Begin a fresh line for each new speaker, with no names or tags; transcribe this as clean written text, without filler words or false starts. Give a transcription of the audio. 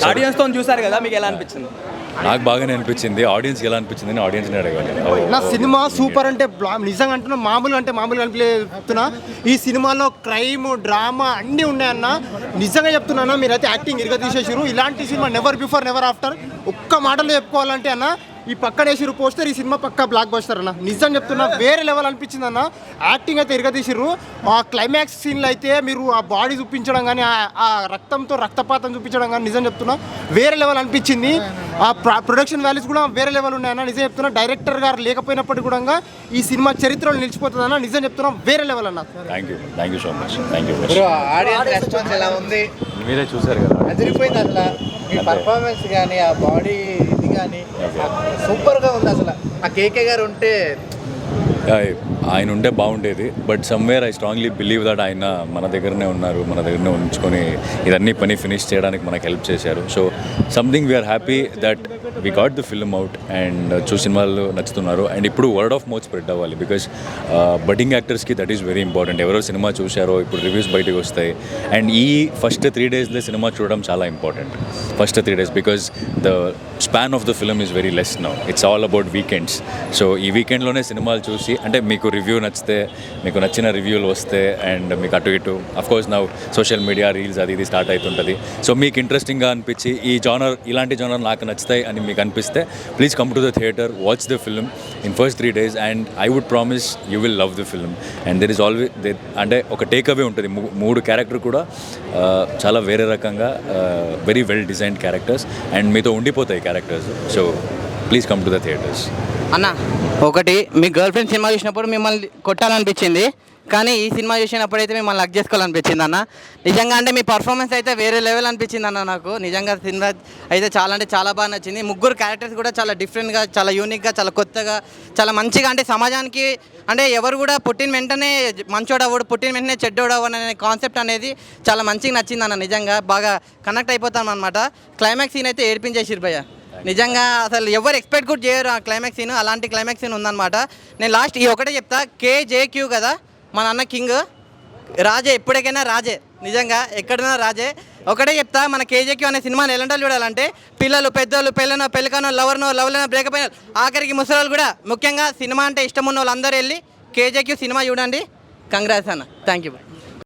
ఆడియన్స్తో చూసారు కదా, మీకు ఎలా అనిపించింది?
నాకు బాగానే అనిపించింది. ఆడియన్స్కి ఎలా అనిపించింది అని ఆడియన్స్ని అడగాలి.
నా సినిమా సూపర్ అంటే నిజంగా అంటున్నా, మామూలుగా అనిపిస్తున్నా. ఈ సినిమాలో క్రైమ్ డ్రామా అన్నీ ఉన్నాయన్న. నిజంగా చెప్తున్నా, మీరైతే యాక్టింగ్ ఇరగదీసేసారు. ఇలాంటి cinema never before never after. ఒక్క మాటలో చెప్పుకోవాలంటే అన్న, ఈ పక్కన వేసిరు పోస్టర్, ఈ సినిమా పక్కా బ్లాక్ బస్టర్ అన్న. నిజం చెప్తున్నా, వేరే లెవెల్ అనిపించింది అన్న. యాక్టింగ్ అయితే ఇరగదీసిర్రు. ఆ క్లైమాక్స్ సీన్లు అయితే మీరు ఆ బాడీ చూపించడం కానీ, ఆ రక్తంతో రక్తపాతం చూపించడం కానీ, నిజం చెప్తున్నా వేరే లెవెల్ అనిపించింది. ఆ ప్రొడక్షన్ వాల్యూస్ కూడా వేరే లెవెల్ ఉన్నాయన్న. నిజం చెప్తున్నా, డైరెక్టర్ గారు లేకపోయినప్పటికీ కూడా ఈ సినిమా చరిత్రలో నిలిచిపోతుంది అన్న. నిజం చెప్తున్నా వేరే లెవెల్ అన్న.
Thank you so much. Thank you.
Audience response ఎలా ఉంది?
మీరే చూసారు కదా,
అదిరిపోయింది అసలు. మీ పర్ఫార్మెన్స్ కానీ, ఆ బాడీ ఇది కానీ సూపర్గా ఉంది అసలు. ఆ కేకే గారు ఉంటే
ఆయన ఉంటే బాగుండేది. But somewhere I strongly believe that ఆయన మన దగ్గరనే ఉన్నారు, మన దగ్గరనే ఉంచుకొని ఇదన్నీ పని ఫినిష్ చేయడానికి మనకు హెల్ప్ చేశారు. So something we're happy that we got the film out and చూసిన వాళ్ళు నచ్చుతున్నారు. అండ్ ఇప్పుడు వర్డ్ ఆఫ్ మౌత్ స్ప్రెడ్ అవ్వాలి, బికాస్ బడ్డింగ్ యాక్టర్స్కి దట్ ఈస్ వెరీ ఇంపార్టెంట్. ఎవరో సినిమా చూశారో ఇప్పుడు రివ్యూస్ బయటకు వస్తాయి. అండ్ ఈ ఫస్ట్ 3 daysలో సినిమా చూడడం చాలా important. First 3 days because the span of the film is very less now. It's all about weekends. So ఈ వీకెండ్లోనే సినిమాలు చూసి, అంటే మీకు రివ్యూ నచ్చితే, మీకు నచ్చిన రివ్యూలు వస్తే, అండ్ మీకు అటు ఇటు అఫ్కోర్స్ నా సోషల్ మీడియా రీల్స్ అది ఇది స్టార్ట్ అవుతుంటుంది. సో మీకు ఇంట్రెస్టింగ్గా అనిపించి ఇలాంటి జానర్ నాకు నచ్చుతాయి అని మీకు అనిపిస్తే, please come to the theatre, watch the film in first 3 days and I would promise you will love the film. And there is always అంటే ఒక టేక్ అవే ఉంటుంది. 3 క్యారెక్టర్ కూడా చాలా వేరే రకంగా very well designed characters and మీతో ఉండిపోతాయి characters. So please come to the theatres.
అన్న, ఒకటి మీ గర్ల్ ఫ్రెండ్ సినిమా చూసినప్పుడు మిమ్మల్ని కొట్టాలనిపించింది, కానీ ఈ సినిమా చూసినప్పుడైతే మిమ్మల్ని హగ్ చేసుకోవాలనిపించింది అన్న. నిజంగా అంటే మీ పర్ఫార్మెన్స్ అయితే వేరే లెవెల్ అనిపించింది అన్న. నాకు నిజంగా సినిమా అయితే చాలా అంటే చాలా బాగా నచ్చింది. 3 క్యారెక్టర్స్ కూడా చాలా డిఫరెంట్గా, చాలా యూనిక్గా, చాలా కొత్తగా, చాలా మంచిగా, అంటే సమాజానికి అంటే ఎవరు కూడా పుట్టిన వెంటనే మంచోడవ్వడు, పుట్టిన వెంటనే చెడ్డోడవ్వడు అనే కాన్సెప్ట్ అనేది చాలా మంచిగా నచ్చింది అన్న. నిజంగా బాగా కనెక్ట్ అయిపోతాం అనమాట. క్లైమాక్స్ సీన్ అయితే ఏడిపించేసిరు భయ్య. నిజంగా అసలు ఎవరు ఎక్స్పెక్ట్ కూడా చేయరు ఆ క్లైమాక్స్ సీన్. అలాంటి క్లైమాక్స్ సీన్ ఉందన్నమాట. నేను లాస్ట్ ఈ ఒకటే చెప్తా, KJQ కదా మా నాన్న కింగ్, రాజే ఎప్పటికైనా రాజే. నిజంగా ఎక్కడైనా రాజే. ఒకటే చెప్తా, మన KJQ అనే సినిమాని ఎలాంటి చూడాలంటే పిల్లలు, పెద్దోళ్ళు, పెళ్ళికనో, లవ్లైనా, బ్రేకప్ అయినా, ఆఖరికి ముసలాళ్ళు కూడా, ముఖ్యంగా సినిమా అంటే ఇష్టం ఉన్న వాళ్ళందరూ వెళ్ళి KJQ సినిమా చూడండి. కంగ్రాట్స్ అన్న. Thank you.